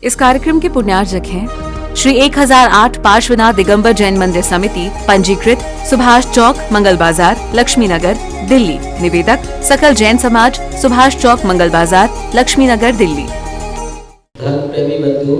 इस कार्यक्रम के पुण्यार्जक हैं श्री 1008 पार्श्वनाथ दिगंबर जैन मंदिर समिति, पंजीकृत, सुभाष चौक, मंगल बाजार, लक्ष्मी नगर, दिल्ली। निवेदक सकल जैन समाज, सुभाष चौक, मंगल बाजार, लक्ष्मी नगर, दिल्ली। धर्म प्रेमी बंधु,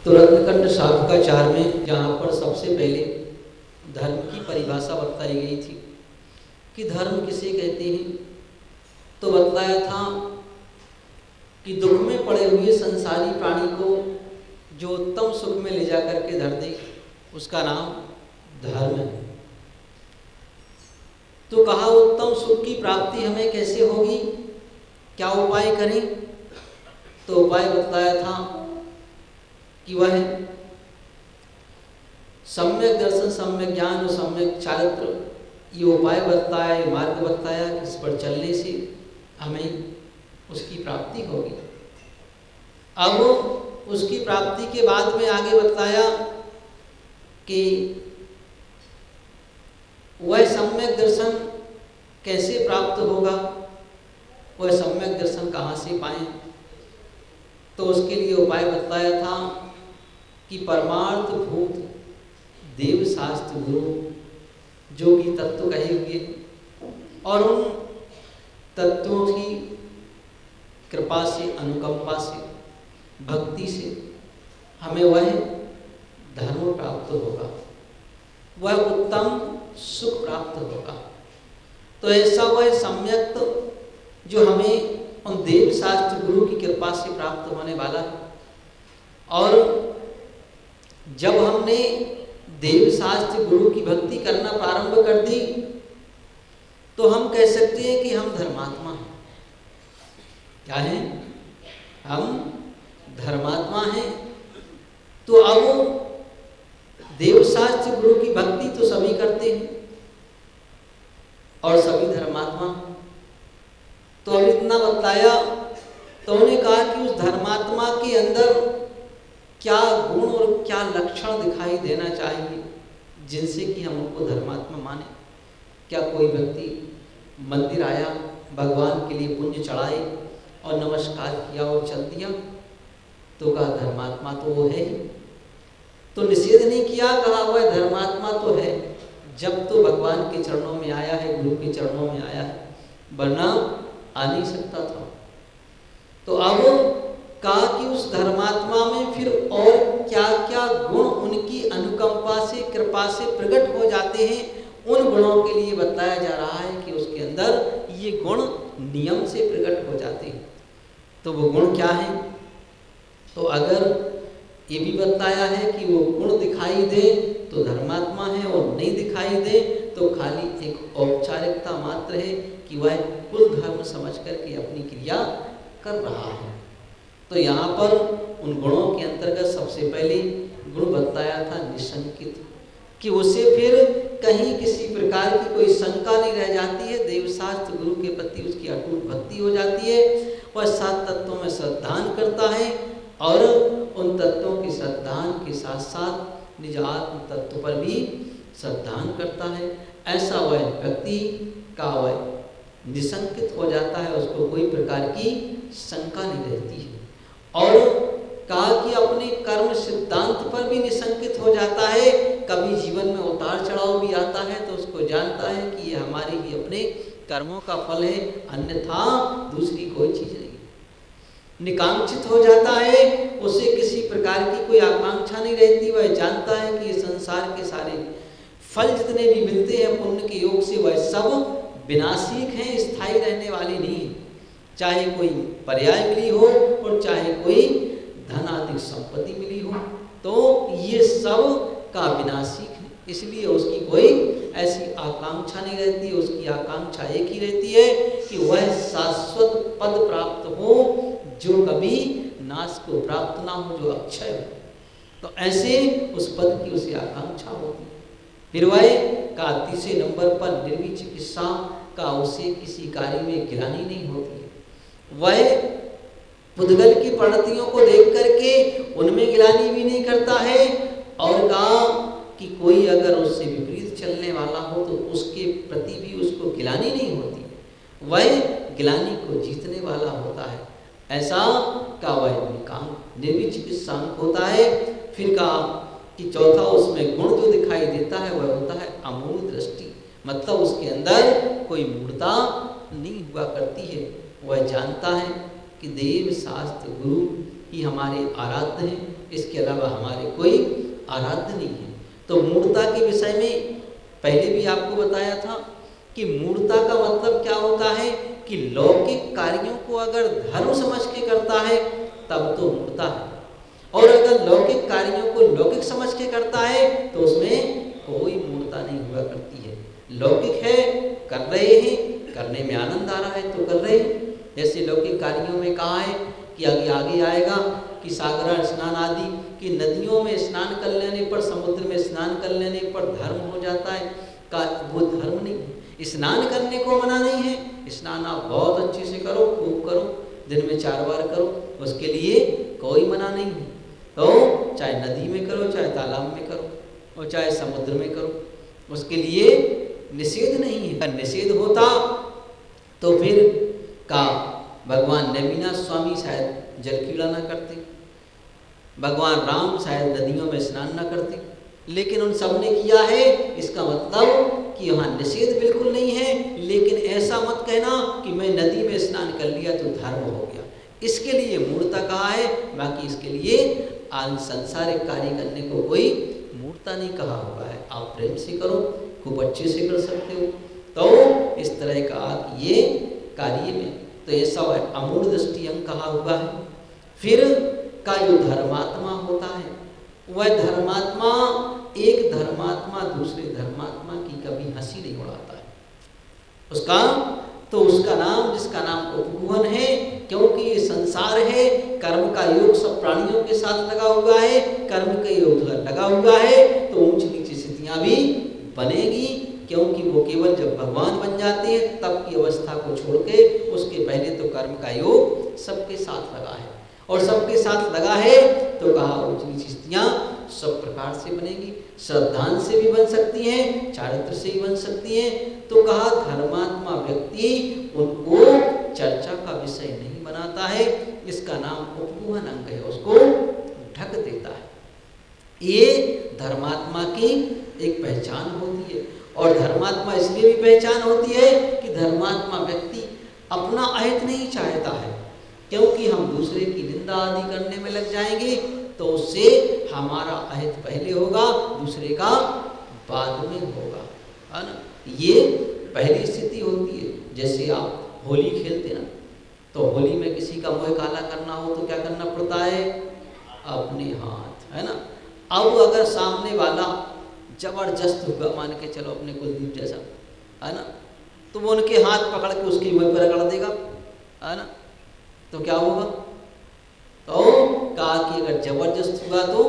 तुरंतकंड शाखा 4 में जहाँ पर सबसे पहले धर्म की परिभाषा बताई गई थी कि धर्म किसे कहते हैं, तो बतलाया था कि दुख में पड़े हुए संसारी प्राणी को जो उत्तम सुख में ले जा करके धर दे, उसका नाम धर्म है। तो कहा उत्तम सुख की प्राप्ति हमें कैसे होगी, क्या उपाय करें, तो उपाय बतलाया था कि वह सम्यक दर्शन, सम्यक ज्ञान और सम्यक चारित्र, ये उपाय बताया, ये मार्ग बताया कि इस पर चलने से हमें उसकी प्राप्ति होगी। अब उसकी प्राप्ति के बाद में आगे बताया कि वह सम्यक दर्शन कैसे प्राप्त होगा, वह सम्यक दर्शन कहाँ से पाएं, तो उसके लिए उपाय बताया था कि परमार्थ भूत देव शास्त्र गुरु जो कि तत्व कहे हुए और उन तत्वों की कृपा से, अनुकंपा से, भक्ति से हमें वह धर्म प्राप्त होगा, वह उत्तम सुख प्राप्त होगा। तो ऐसा वह सम्यक जो हमें उन देव शास्त्र गुरु की कृपा से प्राप्त होने वाला है। और जब हमने देव शास्त्र गुरु की भक्ति करना प्रारंभ कर दी तो हम कह सकते हैं कि हम धर्मात्मा हैं। क्या है? हम धर्मात्मा हैं। तो अब देव शास्त्र गुरु की भक्ति तो सभी करते हैं और सभी धर्मात्मा। तो अब इतना बताया तो उन्होंने कहा कि उस धर्मात्मा के अंदर क्या गुण और क्या लक्षण दिखाई देना चाहिए जिनसे कि हम उनको धर्मात्मा माने। क्या कोई व्यक्ति मंदिर आया, भगवान के लिए पुण्य चढ़ाए और नमस्कार किया और चल दिया, तो कहा धर्मात्मा तो वो है ही। तो निषेध नहीं किया, कहा वह धर्मात्मा तो है जब तो भगवान के चरणों में आया है, गुरु के चरणों में आया है, वरना आ नहीं सकता था। तो अब कहा कि उस धर्मात्मा में फिर और क्या क्या गुण उनकी अनुकंपा से, कृपा से प्रकट हो जाते हैं, उन गुणों के लिए बताया जा रहा है कि उसके अंदर ये गुण नियम से प्रकट हो जाते हैं। तो वो गुण क्या है? तो अगर ये भी बताया है कि वो गुण दिखाई दे तो धर्मात्मा है और नहीं दिखाई दे तो खाली एक औपचारिकता मात्र है कि वह कुल धर्म समझ करके अपनी क्रिया कर रहा है। तो यहाँ पर उन गुणों के अंतर्गत सबसे पहले गुण बताया था निशंकित, कि उसे फिर कहीं किसी प्रकार की कोई शंका नहीं रह जाती है। देवशास्त्र गुरु के प्रति उसकी अटूट भक्ति हो जाती है। वह 7 तत्वों में श्रद्धान करता है और उन तत्वों के श्रद्धान के साथ साथ निज आत्म तत्व पर भी श्रद्धान करता है। ऐसा वह व्यक्ति का वह निशंकित हो जाता है, उसको कोई प्रकार की शंका नहीं रहती है। और कहा कि अपने कर्म सिद्धांत पर भी निशंकित हो जाता है। कभी जीवन में उतार चढ़ाव भी आता है तो उसको जानता है कि ये हमारे ही अपने कर्मों का फल है, अन्यथा दूसरी कोई चीज नहीं। निकांक्षित हो जाता है, उसे किसी प्रकार की कोई आकांक्षा नहीं रहती। वह जानता है कि ये संसार के सारे फल जितने भी मिलते हैं पुण्य के योग से, वह सब विनाशिक हैं, स्थायी रहने वाले नहीं। चाहे कोई पर्याय मिली हो और चाहे कोई धन आदि संपत्ति मिली हो, तो ये सब का विनाशिक है। इसलिए उसकी कोई ऐसी आकांक्षा नहीं रहती। उसकी आकांक्षा एक ही रहती है कि वह शाश्वत पद प्राप्त हो जो कभी नाश को प्राप्त ना हो, जो अक्षय हो। तो ऐसे उस पद की उसे आकांक्षा होती है। फिर वह का तीसरे नंबर पर निर्वी चिकित्सा का उसे किसी कार्य में गिरानी नहीं होती है। वह पुद्गल की परिणतियों को देख करके उनमें गिलानी भी नहीं करता है। और कहा कि कोई अगर उससे विपरीत चलने वाला हो तो उसके प्रति भी उसको गिलानी नहीं होती, वह गिलानी को जीतने वाला होता है। ऐसा का वह निर्विचिकित्सांक होता है। फिर कहा कि चौथा उसमें गुण जो दिखाई देता है वह होता है अमूढ़ दृष्टि, मतलब उसके अंदर कोई मूढ़ता नहीं हुआ करती है। वह जानता है कि देव शास्त्र गुरु ही हमारे आराध्य हैं, इसके अलावा हमारे कोई आराध्य नहीं है। तो मूढ़ता के विषय में पहले भी आपको बताया था कि मूढ़ता का मतलब क्या होता है कि लौकिक कार्यों को अगर धर्म समझ के करता है तब तो मूढ़ता है, और अगर लौकिक कार्यों को लौकिक समझ के करता है तो उसमें कोई मूढ़ता नहीं हुआ करती है। लौकिक है, कर रहे हैं, करने में आनंद आ रहा है तो कर रहे हैं। जैसे लौकिक कार्यों में कहा है कि आगे आएगा कि सागर स्नान आदि कि नदियों में स्नान कर लेने पर, समुद्र में स्नान कर लेने पर धर्म हो जाता है, का वो धर्म नहीं है। स्नान करने को मना नहीं है, स्नान आप बहुत अच्छे से करो, खूब करो, दिन में 4 बार करो, उसके लिए कोई मना नहीं है। तो चाहे नदी में करो, चाहे तालाब में करो, और चाहे समुद्र में करो, उसके लिए निषेध नहीं है। अगर निषेध होता तो फिर का भगवान नबीनाथ स्वामी शायद जल क्रीड़ा न करते, भगवान राम शायद नदियों में स्नान न करते, लेकिन उन सब ने किया है। इसका मतलब कि वहाँ निषेध बिल्कुल नहीं है, लेकिन ऐसा मत कहना कि मैं नदी में स्नान कर लिया तो धर्म हो गया, इसके लिए मूढ़ता कहा है। बाकी इसके लिए सांसारिक कार्य करने को कोई मूढ़ता नहीं कहा हुआ है। आप प्रेम से करो, खूब अच्छे से कर सकते हो, तो इस तरह का ये कार्य में तो ऐसा अमूढ़ दृष्टि अंग कहा हुआ है। फिर का जो धर्मात्मा होता है, वह धर्मात्मा, एक धर्मात्मा दूसरे धर्मात्मा की कभी हंसी नहीं उड़ाता है। उसका नाम, जिसका नाम उपगुहन है, क्योंकि ये संसार है, कर्म का योग सब प्राणियों के साथ लगा हुआ है, कर्म का योग लगा हुआ है, तो ऊंच नीची स्थितियां भी बनेगी, क्योंकि वो केवल जब भगवान बन जाते हैं तब की अवस्था को छोड़ के, उसके पहले तो कर्म का योग सबके साथ लगा है, और सबके साथ लगा है तो कहा ऊंच नीची स्थितियां सब प्रकार से बनेगी। श्रद्धान से भी बन सकती हैं, चारित्र से भी बन सकती हैं। तो कहा धर्मात्मा व्यक्ति उनको चर्चा का विषय नहीं बनाता है, इसका नाम उपगुहन अंग है, उसको ढक देता है। ये धर्मात्मा की एक पहचान होती है, और धर्मात्मा इसलिए भी पहचान होती है कि धर्मात्मा व्यक्ति अपना अहित नहीं चाहता है, क्योंकि हम दूसरे की निंदा आदि करने में लग जाएंगे तो उससे हमारा अहित पहले होगा, दूसरे का बाद में होगा, है ना। ये पहली स्थिति होती है। जैसे आप होली खेलते ना, तो होली में किसी का मुँह काला करना हो तो क्या करना पड़ता है, अपने हाथ, है ना। अब अगर सामने वाला जबरदस्त हुआ, मान के चलो अपने कुलदीप जैसा, है ना, तो वो उनके हाथ पकड़ के उसके मुँह पर रगड़ देगा, है ना, तो क्या होगा। तो कहा कि अगर जबरदस्त हुआ तो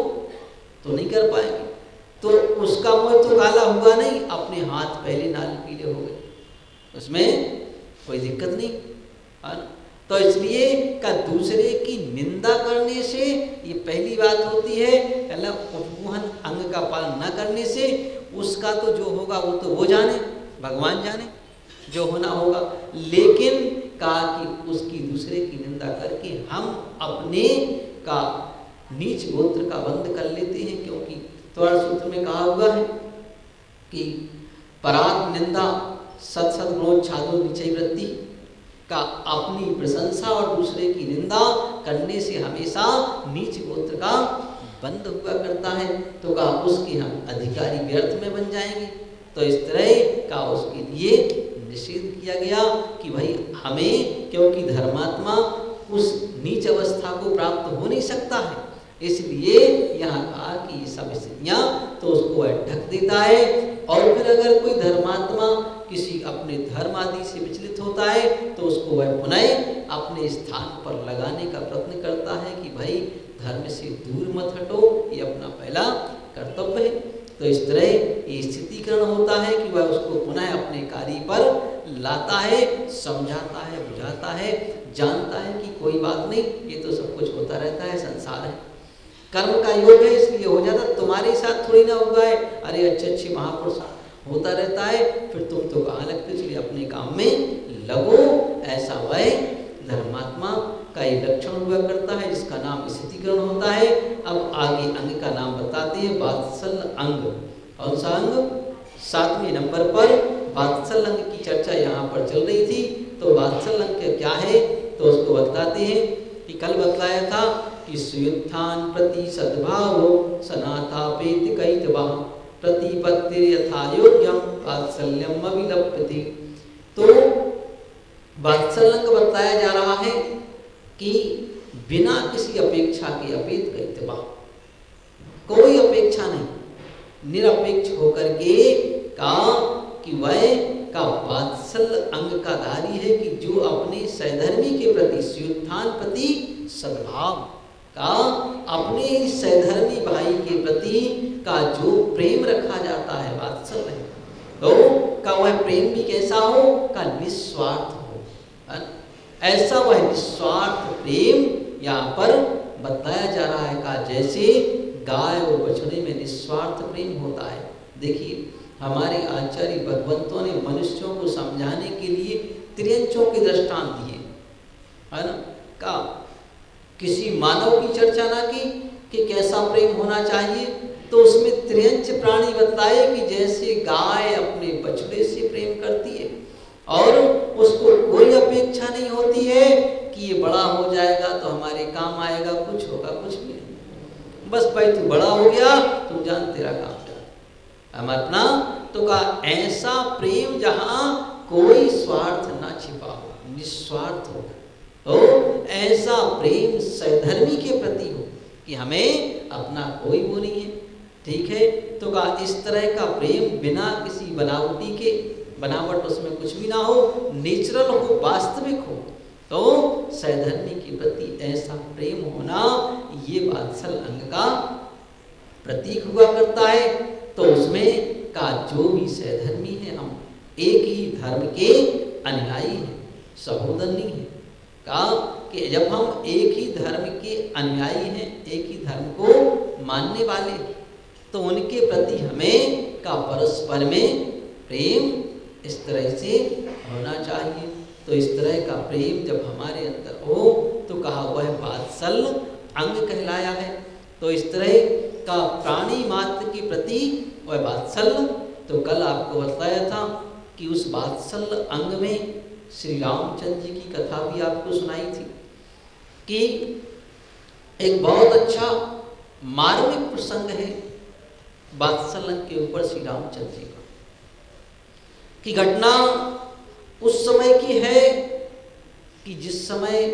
नहीं कर पाएंगे, तो उसका मुँह तो काला हुआ नहीं, अपने हाथ पहले नाल पीले हो गए, उसमें कोई दिक्कत नहीं, है ना। तो इसलिए का दूसरे की निंदा करने से, ये पहली बात होती है, उपगुहन अंग का पालन न करने से उसका तो जो होगा वो तो वो जाने, भगवान जाने जो होना होगा। लेकिन कहा कि उसकी दूसरे की निंदा करके हम अपने का नीच गोत्र का बंध कर लेते हैं, क्योंकि त्वरण सूत्र में कहा हुआ है कि पराग निंदा सत सत गुणोच्छादो नीचई वृत्ति, का अपनी प्रशंसा और दूसरे की निंदा करने से हमेशा नीच गोत्र का बंध हुआ करता है। तो कहा उसके हम अधिकारी व्यर्थ में बन जाएंगे, तो इस तरह का उसके लिए निषेध किया गया कि भाई हमें, क्योंकि धर्मात्मा उस नीच अवस्था को प्राप्त हो नहीं सकता है, इसलिए यहाँ कहा कि ये सब स्थितियाँ तो उसको ढक देता है। और फिर अगर कोई धर्मात्मा किसी अपने धर्म आदि से विचलित होता है तो उसको वह पुनः अपने स्थान पर लगाने का प्रयत्न करता है कि भाई धर्म से दूर मत हटो, ये अपना पहला कर्तव्य है। तो इस तरह ये स्थितिकरण होता है कि वह उसको पुनः अपने कार्य पर लाता है, समझाता है, बुझाता है, जानता है कि कोई बात नहीं, ये तो सब कुछ होता रहता है, संसार है, कर्म का योग है, इसलिए हो जाता, तुम्हारे साथ थोड़ी ना हुआ है। अरे अच्छे महापुरुष होता रहता है, फिर तुम तो कहाँ लगते, इसलिए अपने काम में लगो। ऐसा वह धर्मात्मा का एक लक्षण हुआ करता है जिसका नाम स्थितिकरण होता है। अब आगे अंग का नाम बताते हैं, वात्सल्य अंग। कौन सा अंग? 7वें नंबर पर वात्सल्य अंग की चर्चा यहाँ पर चल रही थी। तो वात्सल्य अंग क्या है तो उसको बताते हैं कि कल बतलाया था कि सुयुत्थान प्रति सद्भाव सनाथापेति कैतवा प्रतिपत्ति यथा योग्यम वात्सल्यम अभिलप्यते। तो वात्सल्य अंग बताया जा रहा है कि बिना किसी अपेक्षा के, अपेत कैतवा, कोई अपेक्षा नहीं, निरपेक्ष होकर के का कि वह का वात्सल्य अंग का धारी है कि जो अपने सहधर्मी के प्रति, सुयुत्थान प्रति सद्भाव का, अपने सहधर्मी भाई के प्रति का जो प्रेम रखा जाता है वात्सल्य, तो का वह प्रेम भी कैसा हो? का निस्वार्थ हो। ऐसा वह निस्वार्थ प्रेम यहाँ पर बताया जा रहा है का जैसे गाय और बछड़े में निस्वार्थ प्रेम होता है। देखिए हमारे आचार्य भगवंतों ने मनुष्यों को समझाने के लिए त्रियंचों के दृष्टांत दिए, है ना? का किसी मानव की चर्चा ना की कि कैसा प्रेम होना चाहिए, तो उसमें त्रियंच प्राणी बताए कि जैसे गाय अपने बछड़े से प्रेम करती है और उसको कोई अपेक्षा नहीं होती है कि ये बड़ा हो जाएगा तो हमारे काम आएगा, कुछ होगा, कुछ भी नहीं, बस भाई तू बड़ा हो गया, तुम जान तेरा काम हम अपना। तो का ऐसा प्रेम जहाँ कोई स्वार्थ ना छिपा हो, निस्वार्थ हो, तो ऐसा प्रेम सहधर्मी के प्रति हो कि हमें अपना कोई वो नहीं है, ठीक है। तो का इस तरह का प्रेम बिना किसी बनावटी के, बनावट उसमें कुछ भी ना हो, नेचुरल हो, वास्तविक हो, तो सहधर्मी के प्रति ऐसा प्रेम होना ये वात्सल्य अंग का प्रतीक हुआ करता है। तो उसमें का जो भी सहधर्मी है, हम एक ही धर्म के अनुयायी हैं, सहोदर नहीं है, का कि जब हम एक ही धर्म के अनुयायी हैं, एक ही धर्म को मानने वाले, तो उनके प्रति हमें का परस्पर में प्रेम इस तरह से होना चाहिए। तो इस तरह का प्रेम जब हमारे अंदर हो तो कहा वह वात्सल्य अंग कहलाया है। तो इस तरह का प्राणी मात्र के प्रति वह वात्सल्य, तो कल आपको बताया था कि उस वात्सल्य अंग में श्री रामचंद्र जी की कथा भी आपको सुनाई थी कि एक बहुत अच्छा मार्मिक प्रसंग है वात्सल्य अंग के ऊपर श्री रामचंद्र जी का, कि घटना उस समय की है कि जिस समय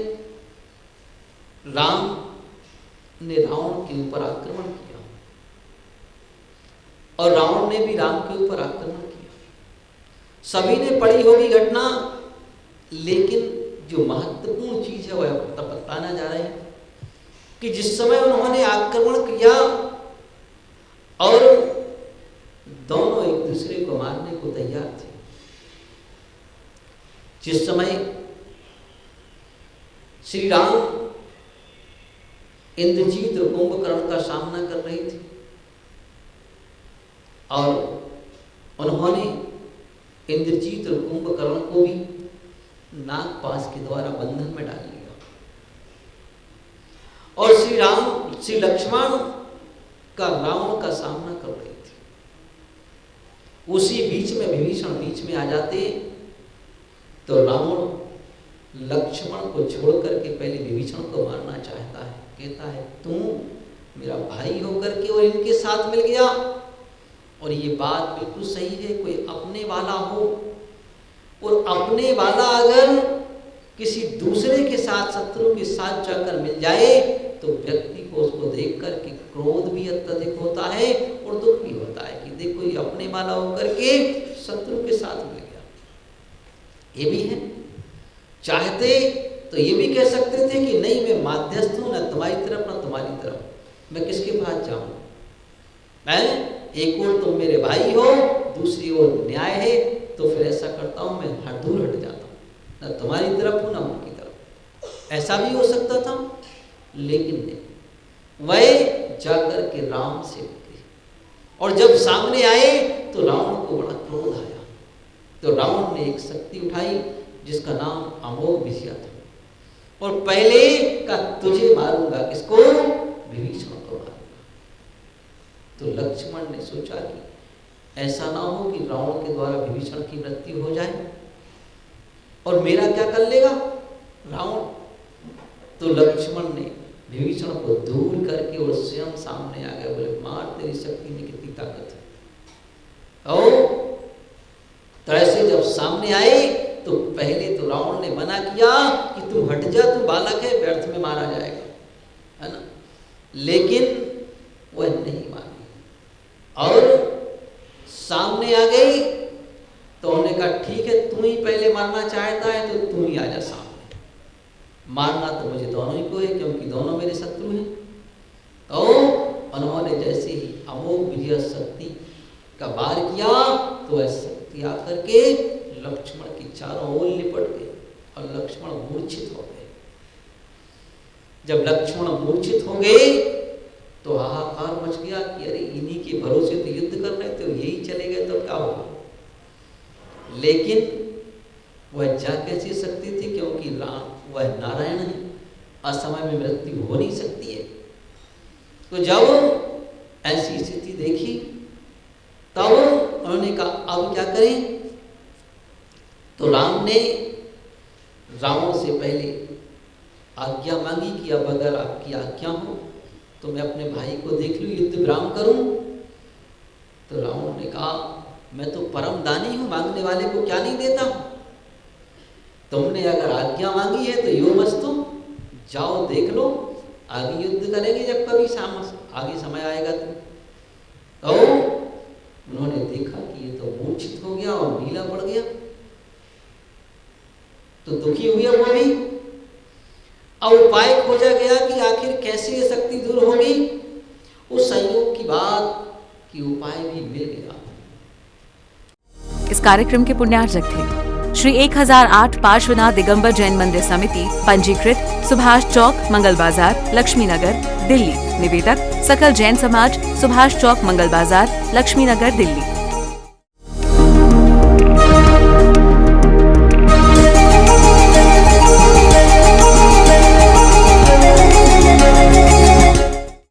राम ने रावण के ऊपर आक्रमण किया और रावण ने भी राम के ऊपर आक्रमण किया। सभी ने पढ़ी होगी घटना, लेकिन जो महत्वपूर्ण चीज है वह तब बताना जा रहे हैं कि जिस समय उन्होंने आक्रमण किया और दोनों एक दूसरे को मारने को तैयार थे, जिस समय श्री राम इंद्रजीत और कुंभकर्ण का सामना कर रही थी और उन्होंने इंद्रजीत और कुंभकर्ण को भी नागपाश के द्वारा बंधन में डाल लिया और श्री लक्ष्मण का रावण का सामना कर रही थी। उसी बीच में विभीषण बीच में आ जाते तो रावण लक्ष्मण को छोड़ करके पहले विभीषण को मारना चाहता है, कहता है तू मेरा भाई होकर के और इनके साथ मिल गया। और ये बात बिल्कुल सही है, कोई अपने वाला हो और अपने वाला अगर किसी दूसरे के साथ, शत्रु के साथ जाकर मिल जाए तो व्यक्ति को उसको देख कर के क्रोध भी अत्यधिक होता है और दुख भी होता है कि देखो ये अपने वाला होकर के शत्रु के साथ मिल गया। ये भी है, चाहते तो ये भी कह सकते थे कि नहीं मैं मध्यस्थ हूं, न तुम्हारी तरफ न तुम्हारी तरफ, मैं किसके पास जाऊं, मैं एक ओर तुम मेरे भाई हो, दूसरी ओर न्याय है, तो फिर ऐसा करता हूं मैं हर दूर हट जाता हूं, न तुम्हारी तरफ हूं न उनकी तरफ। ऐसा भी हो सकता था, लेकिन नहीं, वह जाकर के राम से मिले और जब सामने आए तो रावण को बड़ा क्रोध आया। तो रावण ने एक शक्ति उठाई जिसका नाम अमोघ विजय था। और पहले का तुझे मारूंगा, किसको? विभीषण को मारूंगा। तो लक्ष्मण ने सोचा कि ऐसा ना हो कि रावण के द्वारा विभीषण की मृत्यु हो जाए और मेरा क्या कर लेगा रावण। तो लक्ष्मण ने विभीषण को दूर करके और स्वयं सामने आ गए, बोले मार, तेरी शक्ति में कितनी ताकत है। और तरह से जब सामने आए तो पहले तो रावण ने मना किया कि तू हट जा, तू बालक है, व्यर्थ में मारा जाएगा, है ना। लेकिन वह नहीं मानी और सामने आ गई। तो उन्होंने कहा ठीक है, तू ही पहले मारना चाहता है तो तू ही आ जा सामने। मारना तो मुझे दोनों ही को है, क्योंकि दोनों मेरे शत्रु हैं। तो उन्होंने जैसे ही अमोघ विजय शक्ति का वार किया तो वह शक्ति आकर के लक्ष्मण की चारों ओर लिपट गई और लक्ष्मण मूर्छित हो गए। जब लक्ष्मण मूर्छित हो गए तो हाहाकार मच गया कि अरे इन्हीं के भरोसे तो युद्ध कर रहे थे, यही चले गए तो क्या होगा। लेकिन वह जा कैसी सकती थी, क्योंकि वह नारायण है, असमय में मृत्यु हो नहीं सकती है। तो जब ऐसी स्थिति देखी तब उन्होंने कहा अब क्या करें। तो राम ने रावण से पहले आज्ञा मांगी कि अब अगर आपकी आज्ञा हो तो मैं अपने भाई को देख लूं, युद्ध विराम करूं। तो रावण ने कहा मैं तो परम दानी हूं, मांगने वाले को क्या नहीं देता। तुमने अगर आज्ञा मांगी है तो यो मस्तु, जाओ देख लो, आगे युद्ध करेंगे जब कभी आगे समय आएगा। तो उन्होंने देखा कि ये तो मूर्छित हो गया और नीला पड़ गया। तो दुखी हुए वो भी। अब उपाय खोजा गया कि आखिर कैसे ये शक्ति दूर होगी। उस संयोग की बात कि उपाय भी मिल गया। इस कार्यक्रम के पुण्यार्जक थे श्री 1008 पार्श्वनाथ दिगंबर जैन मंदिर समिति, पंजीकृत सुभाष चौक, मंगल बाजार, लक्ष्मी नगर, दिल्ली। निवेदक सकल जैन समाज, सुभाष चौक, मंगल बाजार, लक्ष्मी नगर, दिल्ली।